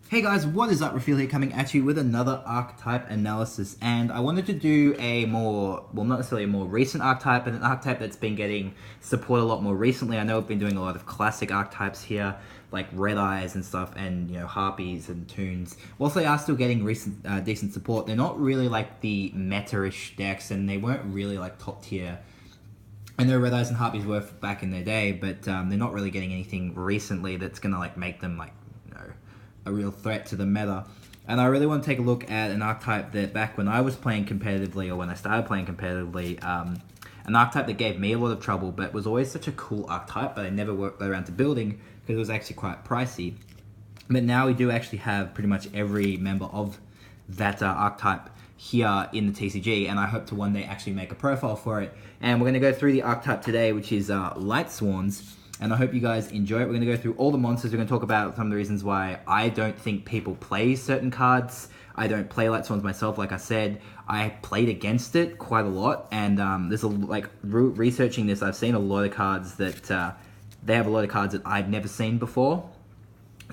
Hey guys, what is up? Rafiel here coming at you with another archetype analysis, and I wanted to do a more, well, not necessarily a more recent archetype, but an archetype that's been getting support a lot more recently. I know I've been doing a lot of classic archetypes here, like Red Eyes and stuff, and Harpies and Toons. Whilst they are still getting decent support, they're not really like the meta-ish decks, and they weren't really like top tier. I know Red Eyes and Harpies were back in their day, but they're not really getting anything recently that's gonna like make them like a real threat to the meta. And I really want to take a look at an archetype that back when I was playing competitively, or when I started playing competitively, an archetype that gave me a lot of trouble, but was always such a cool archetype, but I never worked around to building because it was actually quite pricey. But now we do actually have pretty much every member of that archetype here in the TCG, and I hope to one day actually make a profile for it. And we're going to go through the archetype today, which is Lightsworns. And I hope you guys enjoy it. We're going to go through all the monsters. We're going to talk about some of the reasons why I don't think people play certain cards. I don't play Lightsworns myself, like I said. I played against it quite a lot, and there's researching this, I've seen a lot of cards that they have a lot of cards that I've never seen before.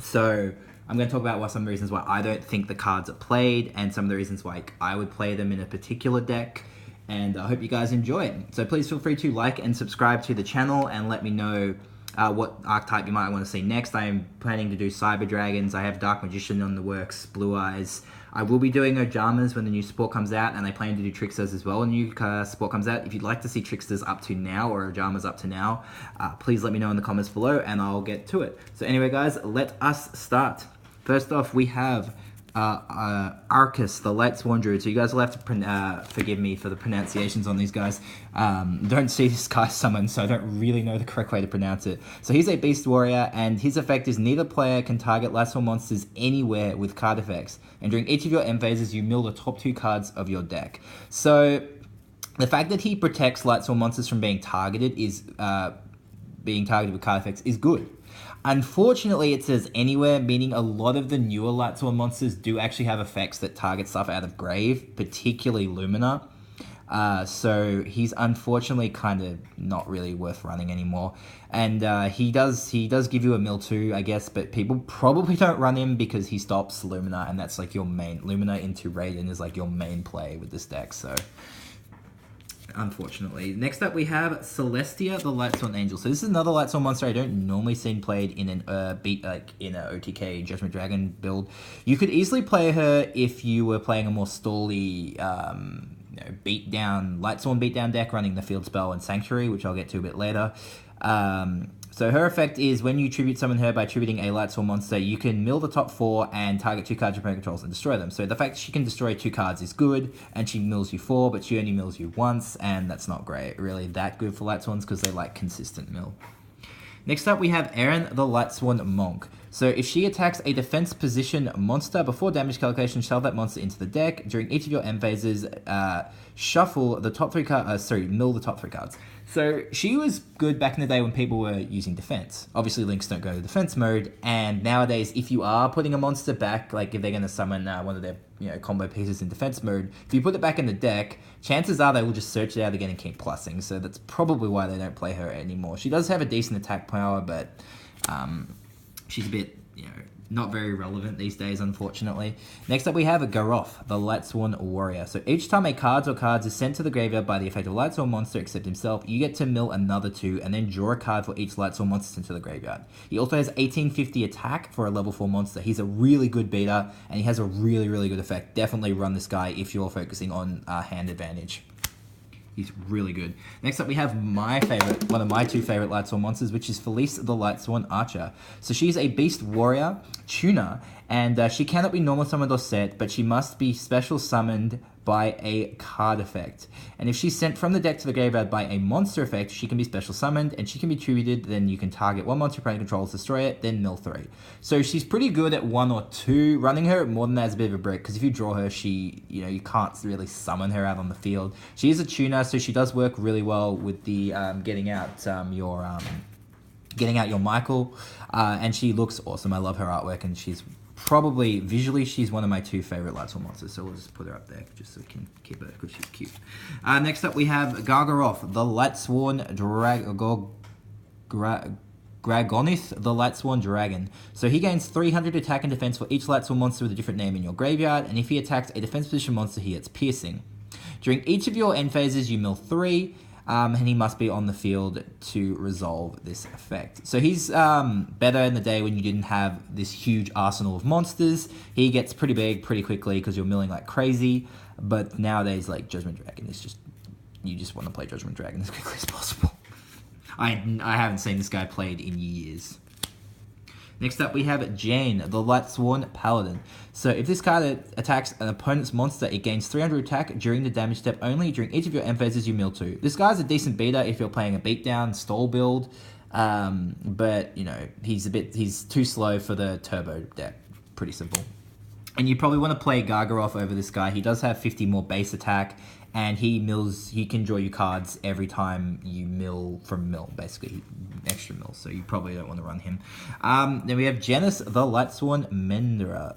So I'm going to talk about some of the reasons why I don't think the cards are played, and some of the reasons why I would play them in a particular deck. And I hope you guys enjoy it. So please feel free to like and subscribe to the channel and let me know what archetype you might want to see next. I am planning to do Cyber Dragons. I have Dark Magician on the works, Blue Eyes. I will be doing Ojamas when the new support comes out, and I plan to do Tricksters as well when new support comes out. If you'd like to see Tricksters up to now or Ojamas up to now, please let me know in the comments below and I'll get to it. So anyway guys, let us start. First off, we have Arcus, the Lightsworn Druid. So you guys will have to forgive me for the pronunciations on these guys. Don't see this guy summoned, so I don't really know the correct way to pronounce it. So he's a Beast Warrior, and his effect is neither player can target Lightsworn monsters anywhere with card effects. And during each of your end phases, you mill the top 2 cards of your deck. So the fact that he protects Lightsworn monsters from being targeted with card effects is good. Unfortunately, it says anywhere, meaning a lot of the newer Lightsworn monsters do actually have effects that target stuff out of grave, particularly Lumina. So he's unfortunately kind of not really worth running anymore. And he does give you a mill too, I guess, but people probably don't run him because he stops Lumina, and that's like your main. Lumina into Raiden is like your main play with this deck, so unfortunately. Next up we have Celestia, the Lightsworn Angel. So this is another Lightsworn monster I don't normally see played in an in a OTK Judgment Dragon build. You could easily play her if you were playing a more stally Lightsworn beatdown deck running the Field Spell and Sanctuary, which I'll get to a bit later. So her effect is when you tribute summon her by tributing a Lightsworn monster, you can mill the top 4 and target 2 cards your opponent controls and destroy them. So the fact that she can destroy 2 cards is good, and she mills you 4, but she only mills you once, and that's not great, really that good for Lightsworns because they like consistent mill. Next up we have Erin, the Lightsworn Monk. So if she attacks a defense position monster, before damage calculation, shove that monster into the deck. During each of your end phases, shuffle the top 3 cards, mill the top 3 cards. So she was good back in the day when people were using defense. Obviously links don't go to defense mode, and nowadays if you are putting a monster back, like if they're going to summon one of their combo pieces in defense mode, if you put it back in the deck, chances are they will just search it out again and keep plussing. So that's probably why they don't play her anymore. She does have a decent attack power, but she's a bit, not very relevant these days, unfortunately. Next up we have Garoth, the Lightsworn Warrior. So each time a card or cards is sent to the graveyard by the effect of a Lightsworn monster except himself, you get to mill another 2 and then draw a card for each Lightsworn monster sent to the graveyard. He also has 1850 attack for a level 4 monster. He's a really good beater, and he has a really, really good effect. Definitely run this guy if you're focusing on hand advantage. He's really good. Next up, we have one of my 2 favorite Lightsworn monsters, which is Felice, the Lightsworn Archer. So she's a Beast Warrior tuner, and she cannot be normal summoned or set, but she must be special summoned by a card effect. And if she's sent from the deck to the graveyard by a monster effect, she can be special summoned, and she can be tributed. Then you can target 1 monster your opponent controls, destroy it, then mill 3. So she's pretty good at 1 or 2. Running her more than that is a bit of a brick, because if you draw her, you can't really summon her out on the field. She is a tuner, so she does work really well with the getting out your Michael, and she looks awesome. I love her artwork, and she's probably, visually, she's one of my 2 favorite Lightsworn monsters, so we'll just put her up there just so we can keep her, because she's cute. Next up, we have Gargaroth, the Lightsworn Gragonith, the Lightsworn Dragon. So he gains 300 attack and defense for each Lightsworn monster with a different name in your graveyard, and if he attacks a defense position monster, he gets piercing. During each of your end phases, you mill 3, and he must be on the field to resolve this effect. So he's better in the day when you didn't have this huge arsenal of monsters. He gets pretty big pretty quickly because you're milling like crazy, but nowadays, like, Judgment Dragon is just, you just want to play Judgment Dragon as quickly as possible. I haven't seen this guy played in years. Next up, we have Jane, the Lightsworn Paladin. So if this card attacks an opponent's monster, it gains 300 attack during the damage step only. During each of your end phases, you mill 2. This guy's a decent beater if you're playing a beatdown stall build, but you know he's too slow for the turbo deck. Pretty simple. And you probably want to play Gargaroth over this guy. He does have 50 more base attack, and he can draw you cards every time you mill from mill, basically, extra mill, so you probably don't want to run him. Then we have Janice, the Lightsworn Mendera.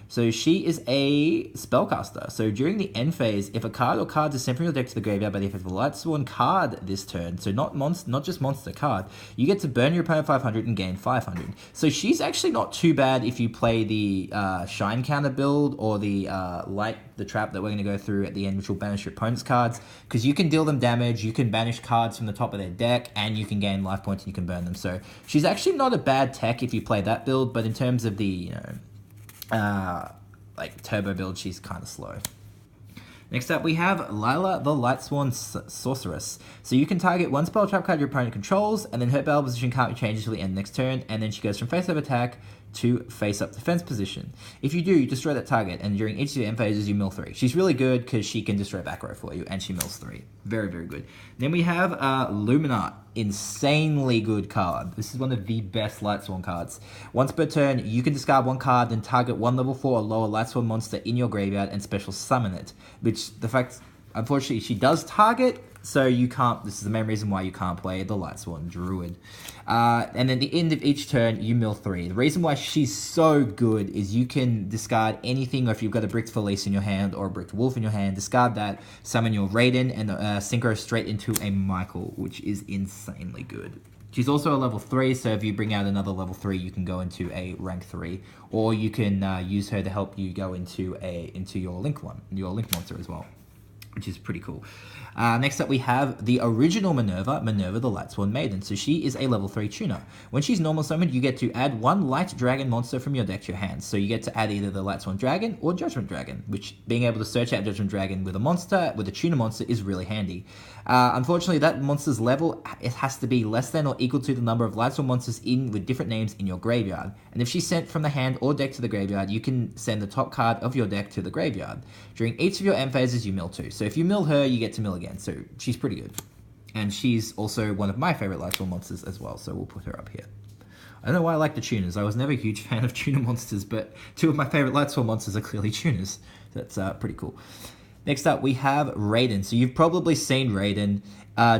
So she is a spellcaster. So during the end phase, if a card or cards is sent from your deck to the graveyard by the effect of a Lightsworn card this turn, so not just monster card, you get to burn your opponent 500 and gain 500. So she's actually not too bad if you play the Shine Counter build or the the trap that we're going to go through at the end, which will banish your opponent's cards, because you can deal them damage, you can banish cards from the top of their deck, and you can gain life points and you can burn them. So she's actually not a bad tech if you play that build, but in terms of the, like turbo build, she's kind of slow. Next up, we have Lila, the Lightsworn Sorceress. So you can target one spell trap card your opponent controls, and then her battle position can't be changed until the end next turn, and then she goes from face-up attack to face-up defense position. If you do, you destroy that target, and during each of the end phases, you mill 3. She's really good because she can destroy back row for you, and she mills 3. Very, very good. Then we have Luminart. Insanely good card. This is one of the best Lightsworn cards. Once per turn, you can discard one card, then target one level 4 or lower Lightsworn monster in your graveyard and special summon it. Which, unfortunately, she does target, so you can't, this is the main reason why you can't play the Lightsworn Druid. And then at the end of each turn, you mill 3. The reason why she's so good is you can discard anything, or if you've got a Bricked Felice in your hand or a Bricked Wolf in your hand, discard that, summon your Raiden, and synchro straight into a Michael, which is insanely good. She's also a level 3, so if you bring out another level 3, you can go into a rank 3, or you can use her to help you go into your Link monster as well, which is pretty cool. Next up, we have the original Minerva the Lightsworn Maiden. So she is a level 3 tuner. When she's normal summoned, you get to add one Light Dragon monster from your deck to your hand. So you get to add either the Lightsworn Dragon or Judgment Dragon, which being able to search out Judgment Dragon with a tuner monster is really handy. Unfortunately, that monster's level, it has to be less than or equal to the number of Lightsworn monsters with different names in your graveyard. And if she's sent from the hand or deck to the graveyard, you can send the top card of your deck to the graveyard. During each of your end phases, you mill 2. So if you mill her, you get to mill again. So she's pretty good. And she's also one of my favorite Lightsworn monsters as well, so we'll put her up here. I don't know why I like the tuners. I was never a huge fan of tuner monsters, but 2 of my favorite Lightsworn monsters are clearly tuners. That's pretty cool. Next up, we have Raiden. So you've probably seen Raiden.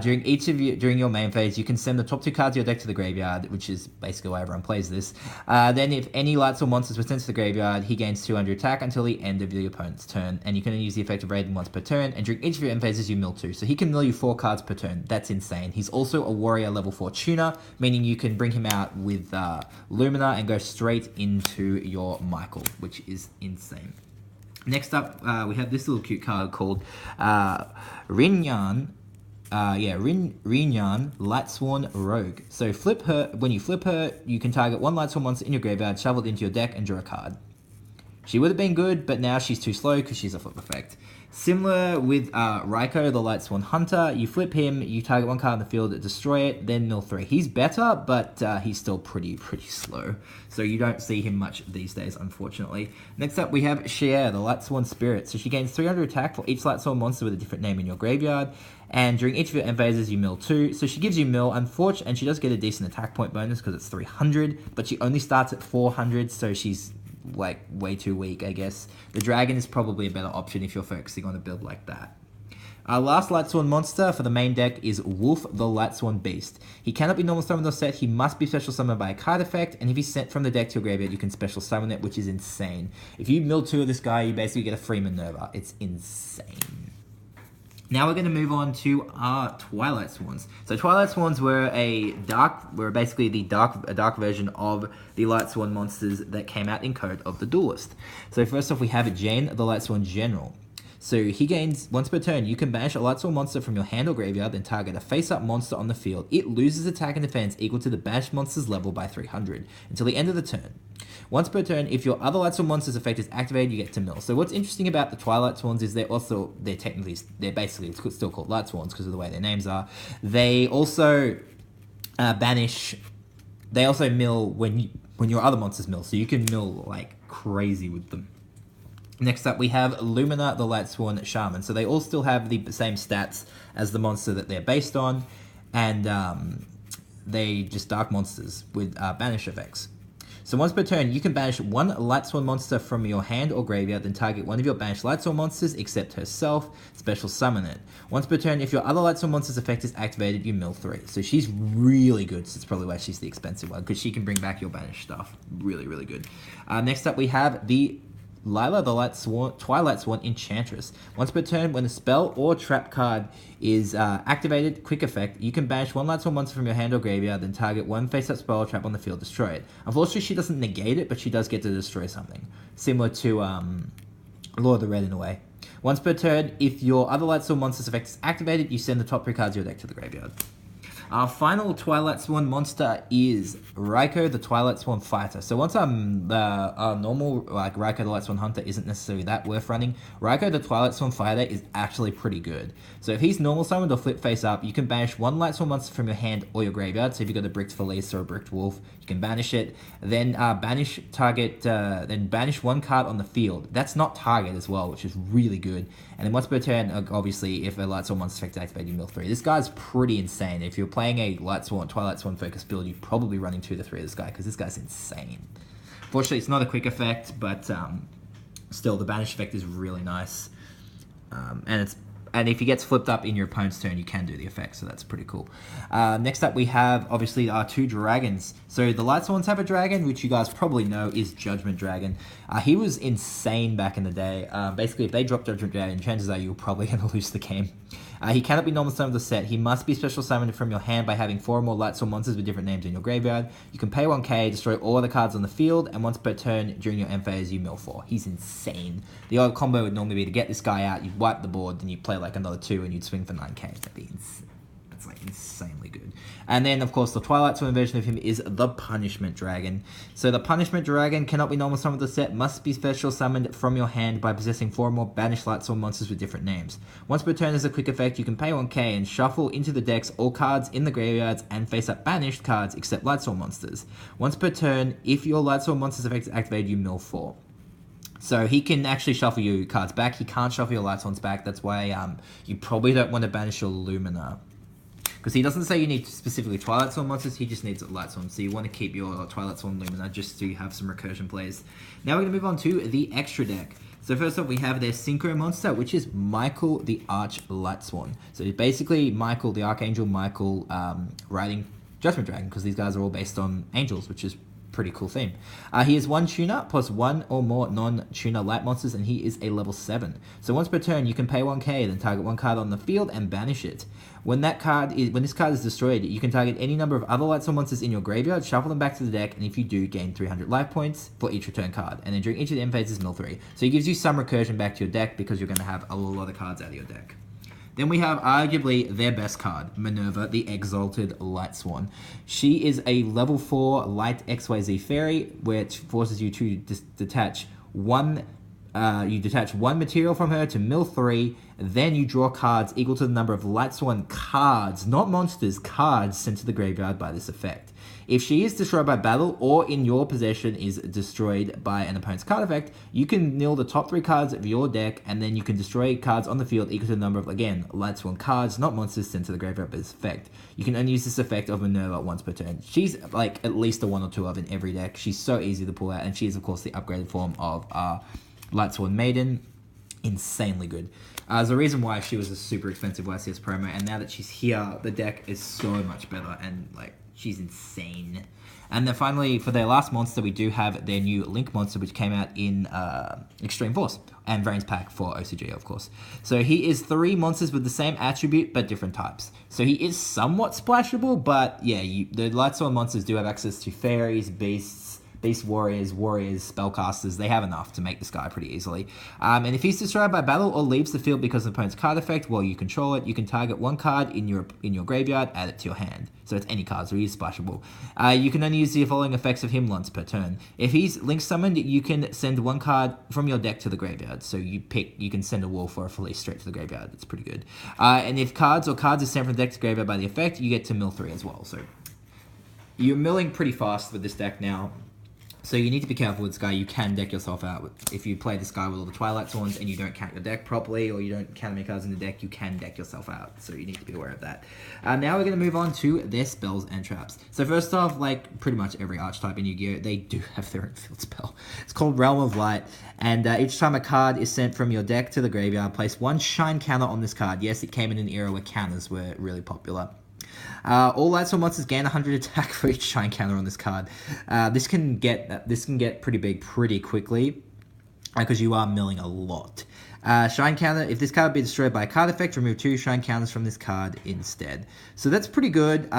During your main phase, you can send the top 2 cards of your deck to the graveyard, which is basically why everyone plays this. Then if any Lightsworn monsters were sent to the graveyard, he gains 200 attack until the end of the opponent's turn, and you can only use the effect of Raiden once per turn, and during each of your end phases, you mill 2. So he can mill you 4 cards per turn. That's insane. He's also a warrior level 4 tuner, meaning you can bring him out with Lumina and go straight into your Michael, which is insane. Next up, we have this little cute card called Rinyan. Rinyan, Lightsworn Rogue. So when you flip her, you can target one Lightsworn monster in your graveyard, shovel it into your deck, and draw a card. She would have been good, but now she's too slow because she's a flip effect. Similar with Raiko, the Lightsworn Hunter. You flip him, you target one card in the field, destroy it, then mill 3. He's better, but he's still pretty slow. So you don't see him much these days, unfortunately. Next up, we have Xier, the Lightsworn Spirit. So she gains 300 attack for each Lightsworn monster with a different name in your graveyard. And during each of your end phases, you mill 2. So she gives you mill, unfortunately, and she does get a decent attack point bonus because it's 300, but she only starts at 400, so she's like way too weak, I guess. The dragon is probably a better option if you're focusing on a build like that. Our last Lightsworn monster for the main deck is Wolf, the Lightsworn Beast. He cannot be normal summoned or set, he must be special summoned by a card effect, and if he's sent from the deck to your graveyard, you can special summon it, which is insane. If you mill 2 of this guy, you basically get a free Minerva. It's insane. Now we're going to move on to our Lightsworns. So Lightsworns were basically a dark version of the Lightsworn monsters that came out in Code of the Duelist. So first off, we have Jane, the Lightsworn General. So he gains, once per turn, you can banish a Lightsworn monster from your hand or graveyard, then target a face-up monster on the field. It loses attack and defense equal to the banished monster's level by 300 until the end of the turn. Once per turn, if your other Lightsworn monster's effect is activated, you get to mill. So what's interesting about the Lightsworns is they're basically still called Lightsworns because of the way their names are. They also mill when your other monsters mill, so you can mill like crazy with them. Next up, we have Lumina, the Lightsworn Shaman. So they all still have the same stats as the monster that they're based on, and they just dark monsters with banish effects. So once per turn, you can banish one Lightsworn monster from your hand or graveyard, then target one of your banished Lightsworn monsters except herself, special summon it. Once per turn, if your other Lightsworn monster's effect is activated, you mill 3. So she's really good, so it's probably why she's the expensive one, because she can bring back your banished stuff. Really, really good. Next up, we have the Lila, the Lightsworn Enchantress. Once per turn, when a spell or trap card is activated, quick effect, you can banish one Lightsworn monster from your hand or graveyard, then target one face-up spell or trap on the field, destroy it. Unfortunately, she doesn't negate it, but she does get to destroy something. Similar to Lord of the Red in a way. Once per turn, if your other Lightsworn monster's effect is activated, you send the top 3 cards of your deck to the graveyard. Our final Lightsworn monster is Raiko, the Lightsworn Fighter. So once the normal Raiko, the Lightsworn Hunter, isn't necessarily that worth running, Raiko, the Lightsworn Fighter, is actually pretty good. So if he's normal summoned or flip face up, you can banish one Lightsworn monster from your hand or your graveyard. So if you've got a Bricked Felice or a Bricked Wolf, you can banish it. Then banish one card on the field. That's not target as well, which is really good. And then once per turn, obviously, if a Lightsworn monster effect activated, you mill 3. This guy's pretty insane. If you're playing a Lightsworn focus build, you're probably running 2 to 3 of this guy, because this guy's insane. Fortunately, it's not a quick effect, but still, the banish effect is really nice. And if he gets flipped up in your opponent's turn, you can do the effect, so that's pretty cool. Next up, we have, obviously, our 2 dragons. So the Lightsworns have a dragon, which you guys probably know is Judgment Dragon. He was insane back in the day. Basically, if they drop Judgment Dragon, chances are you're probably going to lose the game. He cannot be normal summoned or set. He must be special summoned from your hand by having 4 or more Lightsworn monsters with different names in your graveyard. You can pay 1k, destroy all other cards on the field, and once per turn during your end phase, you mill 4. He's insane. The old combo would normally be to get this guy out, you'd wipe the board, then you'd play like another 2, and you'd swing for 9k. That'd be insane. That's like insanely good. And then, of course, the Lightsworn version of him is the Punishment Dragon. So the Punishment Dragon cannot be normal summoned or set, must be special summoned from your hand by possessing 4 or more banished Lightsworn monsters with different names. Once per turn as a quick effect, you can pay 1k and shuffle into the decks all cards in the graveyards and face up banished cards except Lightsworn monsters. Once per turn, if your Lightsworn monster's effect is activated, you mill 4. So he can actually shuffle your cards back. He can't shuffle your Lightsworns back. That's why you probably don't want to banish your Lumina. Because he doesn't say you need specifically Lightsworn monsters, he just needs Lightsworn. So you want to keep your Lightsworn Lumina just to have some recursion plays. Now we're going to move on to the extra deck. So first up, we have their Synchro monster, which is Michael the Arch Lightsworn. So basically, Michael, the Archangel Michael, riding Judgment Dragon, because these guys are all based on angels, which is pretty cool theme. He is 1 tuner plus 1 or more non-tuner light monsters, and he is a level 7. So once per turn, you can pay 1k, then target 1 card on the field and banish it. When this card is destroyed, you can target any number of other Lightsworn monsters in your graveyard, shuffle them back to the deck, and if you do, gain 300 life points for each return card. And then during each of the end phases, mill 3. So it gives you some recursion back to your deck because you're going to have a lot of cards out of your deck. Then we have arguably their best card, Minerva, the Exalted Lightsworn. She is a level 4 light XYZ fairy, which forces you to detach one material from her to mill 3, then you draw cards equal to the number of Lightsworn cards, not monsters, cards sent to the graveyard by this effect. If she is destroyed by battle or in your possession is destroyed by an opponent's card effect, you can nil the top 3 cards of your deck, and then you can destroy cards on the field equal to the number of, again, Lightsworn cards, not monsters, sent to the graveyard by this effect. You can only use this effect of Minerva once per turn. She's like at least a 1 or 2 of in every deck. She's so easy to pull out, and she is, of course, the upgraded form of Lightsworn Maiden. Insanely good. There's a reason why she was a super expensive YCS promo, and now that she's here, the deck is so much better, and like She's insane. And then finally, for their last monster, we do have their new Link monster, which came out in Extreme Force and Variants Pack for OCG, of course. So he is 3 monsters with the same attribute, but different types. So he is somewhat splashable, but yeah, the Lightsworn monsters do have access to fairies, beasts, beast warriors, spellcasters. They have enough to make this guy pretty easily. And if he's destroyed by battle or leaves the field because of the opponent's card effect, while you control it, you can target 1 card in your graveyard, add it to your hand. So it's any card, so he's splashable. You can only use the following effects of him once per turn. If he's link summoned, you can send 1 card from your deck to the graveyard. So you can send a wolf or a Felice straight to the graveyard. That's pretty good. And if cards are sent from the deck to graveyard by the effect, you get to mill 3 as well. So you're milling pretty fast with this deck now. So you need to be careful with this guy. You can deck yourself out. If you play this guy with all the Lightsworns and you don't count your deck properly, or you don't count any cards in the deck, you can deck yourself out. So you need to be aware of that. Now we're going to move on to their spells and traps. So first off, like pretty much every Archetype in Yu-Gi-Oh, they do have their own field spell. It's called Realm of Light. And each time a card is sent from your deck to the graveyard, place 1 shine counter on this card. Yes, it came in an era where counters were really popular. All Lightsworn monsters gain 100 attack for each shine counter on this card. This can get pretty big pretty quickly because you are milling a lot. Shine counter, if this card be destroyed by a card effect, remove 2 shine counters from this card instead. So that's pretty good.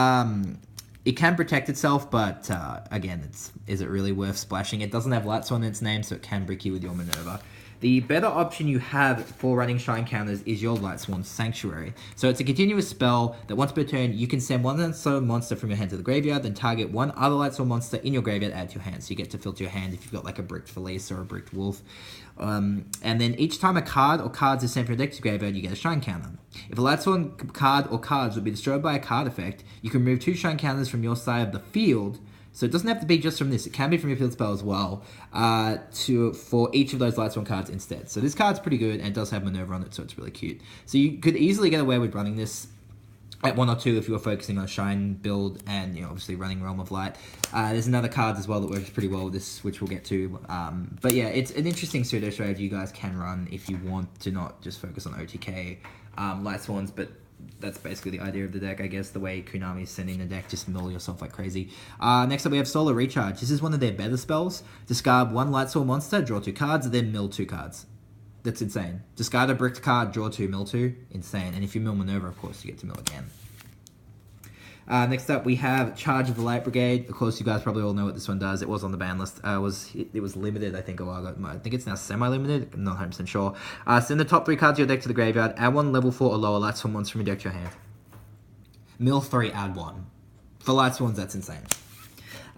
It can protect itself, but again, is it really worth splashing? It doesn't have Lightsworn in its name, so it can brick you with your Minerva. The better option you have for running shine counters is your Lightsworn Sanctuary. So it's a continuous spell that once per turn, you can send 1 Lightsworn monster from your hand to the graveyard, then target 1 other Lightsworn monster in your graveyard, add to your hand. So you get to filter your hand if you've got like a bricked Felice or a bricked Wolf. And then each time a card or cards is sent from your deck to graveyard, you get a shine counter. If a Lightsworn card or cards would be destroyed by a card effect, you can remove 2 shine counters from your side of the field. So it doesn't have to be just from this. It can be from your field spell as well for each of those Lightsworn cards instead. So this card's pretty good and it does have Minerva on it, so it's really cute. So you could easily get away with running this at 1 or 2 if you were focusing on a Shine build and obviously running Realm of Light. There's another card as well that works pretty well with this, which we'll get to. But yeah, it's an interesting pseudo strategy you guys can run if you want to not just focus on OTK Lightsworns, but that's basically the idea of the deck, I guess, the way Konami's sending the deck, just mill yourself like crazy. Next up, we have Solar Recharge. This is one of their better spells. Discard 1 Lightsworn monster, draw 2 cards, then mill 2 cards. That's insane. Discard a bricked card, draw 2, mill 2. Insane. And if you mill Minerva, of course, you get to mill again. Next up, we have Charge of the Light Brigade. Of course, you guys probably all know what this one does. It was on the ban list. It was limited, I think, a while ago. I think it's now semi-limited. I'm not 100% sure. Send the top 3 cards of your deck to the graveyard. Add 1 level 4 or lower Lightsworn monster from your deck to your hand. Mill 3, add 1. For Lightsworns, that's insane.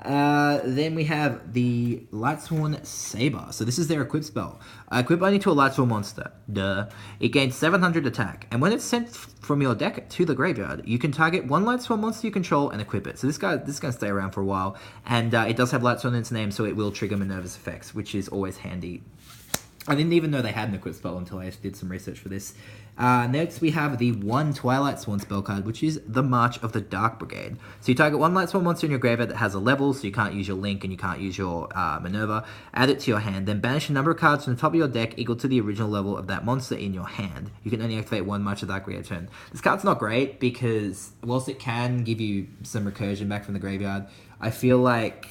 Then we have the Lightsworn Saber. So this is their equip spell. Equip only to a Lightsworn monster. Duh. It gains 700 attack. And when it's sent from your deck to the graveyard, you can target 1 Lightsworn monster you control and equip it. So this is going to stay around for a while. And it does have Lightsworn in its name, so it will trigger Minerva's effects, which is always handy. I didn't even know they had an equip spell until I did some research for this. Next, we have the 1 Twilight Sworn spell card, which is the March of the Dark Brigade. So you target 1 Lightsworn monster in your graveyard that has a level, so you can't use your Link and you can't use your Minerva. Add it to your hand, then banish a number of cards from the top of your deck equal to the original level of that monster in your hand. You can only activate 1 March of the Dark Brigade turn. This card's not great because, whilst it can give you some recursion back from the graveyard, I feel like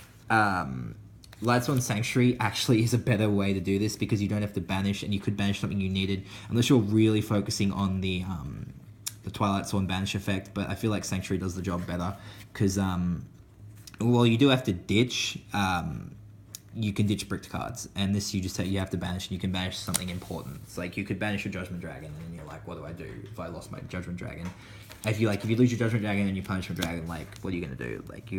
Lightsworn Sanctuary actually is a better way to do this because you don't have to banish, and you could banish something you needed unless you're really focusing on the Twilight Sworn banish effect. But I feel like Sanctuary does the job better because well, you do have to ditch. You can ditch bricked cards, and this you have to banish, and you can banish something important. It's like you could banish your Judgment Dragon, and then you're like, what do I do if I lost my Judgment Dragon? If you lose your Judgment Dragon and you punish your dragon, like, what are you gonna do? Like,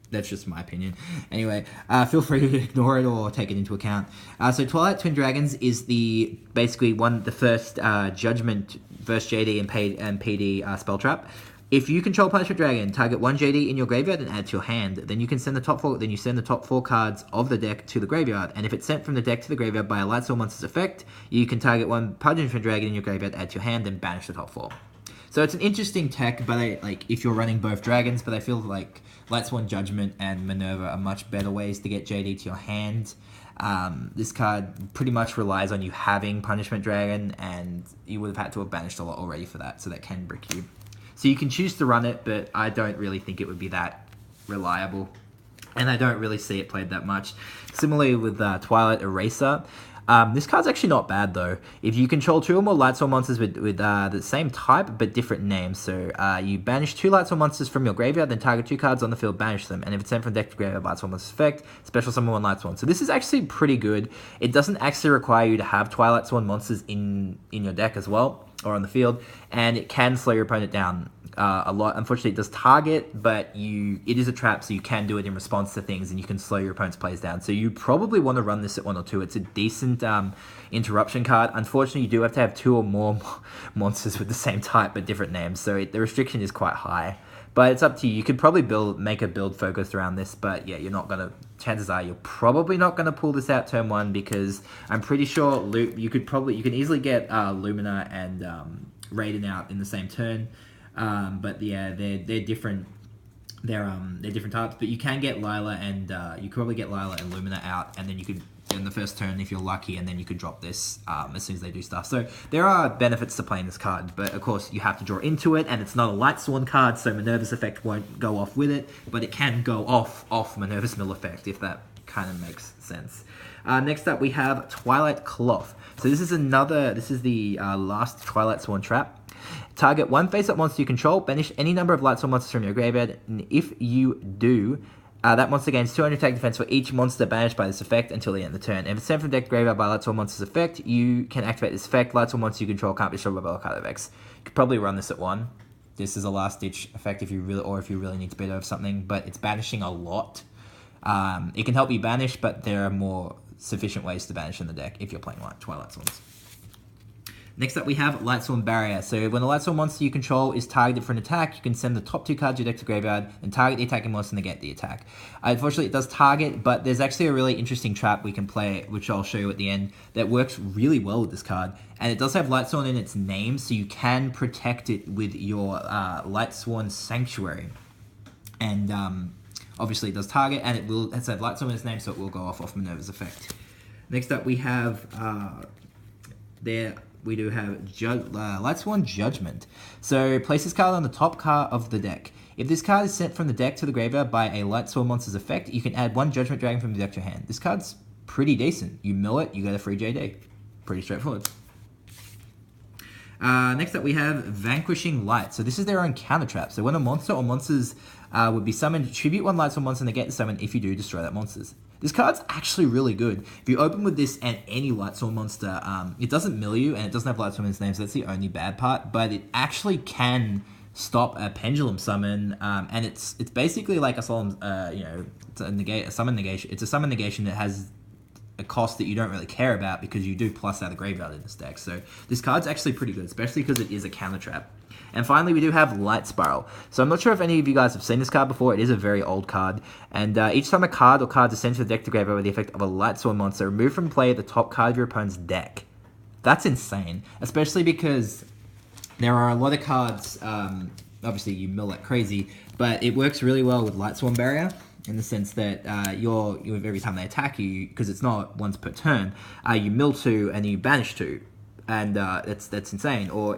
that's just my opinion. Anyway, feel free to ignore it or take it into account. So Twilight Twin Dragons is basically the first Judgment versus JD and PD spell trap. If you control Punishment Dragon, target 1 JD in your graveyard and add to your hand. Then you send the top 4 cards of the deck to the graveyard. And if it's sent from the deck to the graveyard by a Lightsworn monster's effect, you can target 1 Punishment Dragon in your graveyard, add to your hand, then banish the top 4. So it's an interesting tech, but if you're running both dragons, but I feel like Lightsworn Judgment and Minerva are much better ways to get JD to your hand. This card pretty much relies on you having Punishment Dragon, and you would have had to have banished a lot already for that, so that can brick you. So you can choose to run it, but I don't really think it would be that reliable. And I don't really see it played that much. Similarly with Twilight Eraser. This card's actually not bad though. If you control 2 or more Lightsworn monsters with the same type but different names, so you banish 2 Lightsworn monsters from your graveyard, then target 2 cards on the field, banish them, and if it's sent from deck to graveyard, Lightsworn monsters effect, special summon 1 Lightsworn. So this is actually pretty good. It doesn't actually require you to have Twilight Sworn monsters in your deck as well, or on the field, and it can slow your opponent down a lot. Unfortunately, it does target, but it is a trap, so you can do it in response to things, and you can slow your opponent's plays down. So you probably want to run this at 1 or 2. It's a decent interruption card. Unfortunately, you do have to have 2 or more monsters with the same type but different names, so the restriction is quite high. But it's up to you. You could probably make a build focused around this, but yeah, you're not going to... Chances are you're probably not going to pull this out turn 1, because I'm pretty sure you can easily get Lumina and Raiden out in the same turn. But yeah, they're different. They're different types. But you can get Lila and you could probably get Lila and Lumina out, and then you could in the first turn if you're lucky, and then you could drop this as soon as they do stuff. So there are benefits to playing this card, but of course you have to draw into it, and it's not a Lightsworn card, so Minerva's effect won't go off with it, but it can go off Minerva's Mill effect, if that kind of makes sense. Next up we have Twilight Cloth. So this is the last Twilight Sworn trap. Target 1 face-up monster you control, banish any number of Lightsworn monsters from your graveyard, and if you do, that monster gains 200 attack defense for each monster banished by this effect until the end of the turn. If it's sent from deck to graveyard by Lightsworn monster's effect, you can activate this effect. Lightsworn monster you control can't be destroyed by card effects. You could probably run this at 1. This is a last-ditch effect if you really need to beat over something, but it's banishing a lot. It can help you banish, but there are more sufficient ways to banish in the deck if you're playing Twilight Sworns. Next up, we have Lightsworn Barrier. So when a Lightsworn monster you control is targeted for an attack, you can send the top 2 cards of your deck to graveyard and target the attacking monster and negate the attack. Unfortunately, it does target, but there's actually a really interesting trap we can play, which I'll show you at the end, that works really well with this card. And it does have Lightsworn in its name, so you can protect it with your Lightsworn Sanctuary. And obviously, it does target, and it's had Lightsworn in its name, so it will go off Minerva's effect. Next up, we have we do have Lightsworn Judgment. So place this card on the top card of the deck. If this card is sent from the deck to the graveyard by a Lightsworn monster's effect, you can add 1 Judgment Dragon from the deck to your hand. This card's pretty decent. You mill it, you get a free JD. Pretty straightforward. Next up we have Vanquishing Light. So this is their own counter trap. So when a monster or monsters would be summoned, tribute 1 Lightsworn monster and they get summoned. If you do, destroy that monsters. This card's actually really good. If you open with this and any Lightsworn monster, it doesn't mill you, and it doesn't have Lightsworn in its name, so that's the only bad part, but it actually can stop a pendulum summon, and it's basically like a solemn, it's a summon negation. It's a summon negation that has a cost that you don't really care about because you do plus out of graveyard in this deck. So this card's actually pretty good, especially because it is a counter trap. And finally, we do have Light Spiral. So I'm not sure if any of you guys have seen this card before. It is a very old card. And each time a card or cards are sent to the deck to graveyard with the effect of a Lightsworn monster, remove from play the top card of your opponent's deck. That's insane. Especially because there are a lot of cards, obviously you mill like crazy, but it works really well with Lightsworn Barrier, in the sense that every time they attack you, because it's not once per turn, you mill 2 and you banish 2. And that's insane. Or,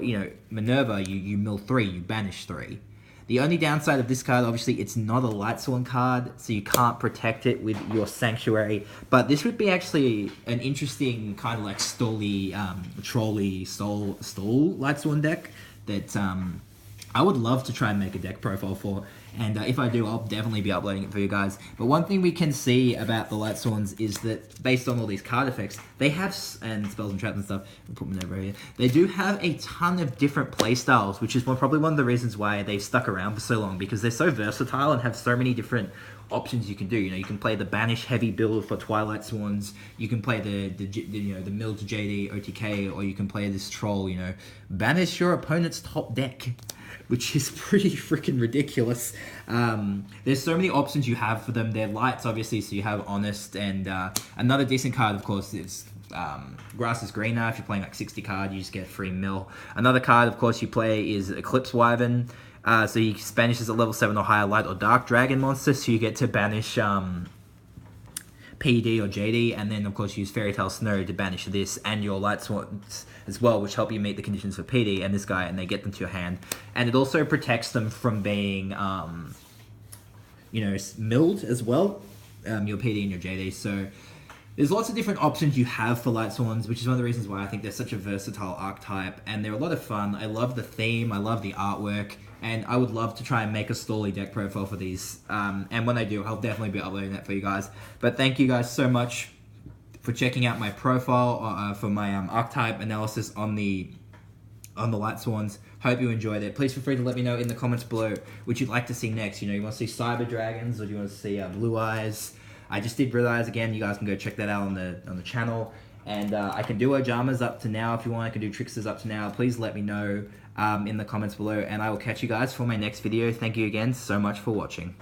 Minerva, you mill 3, you banish 3. The only downside of this card, obviously, it's not a Lightsworn card, so you can't protect it with your Sanctuary. But this would be actually an interesting kind of like trolly stall Lightsworn deck that I would love to try and make a deck profile for. And if I do, I'll definitely be uploading it for you guys. But one thing we can see about the Lightsworns is that, based on all these card effects, they have, and spells and traps and stuff, I'll put them over here, they do have a ton of different playstyles, which is probably one of the reasons why they've stuck around for so long, because they're so versatile and have so many different options you can do. You can play the banish heavy build for Twilight Swans, you can play the mill to JD OTK, or you can play this troll, banish your opponent's top deck, which is pretty freaking ridiculous. There's so many options you have for them. They're lights, obviously, so you have Honest, and another decent card, of course, is Grass is Greener. If you're playing like 60 card, you just get a free mill. Another card, of course, you play is Eclipse Wyvern. So you banishes at level 7 or higher light or dark dragon monster, so you get to banish PD or JD, and then of course use Fairy Tale Snow to banish this and your Lightsworns as well, which help you meet the conditions for PD and this guy, and they get them to your hand. And it also protects them from being, you know, milled as well, your PD and your JD. So there's lots of different options you have for Lightsworns, which is one of the reasons why I think they're such a versatile archetype, and they're a lot of fun. I love the theme, I love the artwork, and I would love to try and make a Storly deck profile for these. And when I do, I'll definitely be uploading that for you guys. But thank you guys so much for checking out my profile for my archetype analysis on the Lightsworns. Hope you enjoyed it. Please feel free to let me know in the comments below what you'd like to see next. You know, you want to see Cyber Dragons, or do you want to see Blue Eyes? I just did Blue Eyes again. You guys can go check that out on the channel. And I can do Ojamas up to now if you want. I can do Tricksters up to now. Please let me know in the comments below, and I will catch you guys for my next video. Thank you again so much for watching.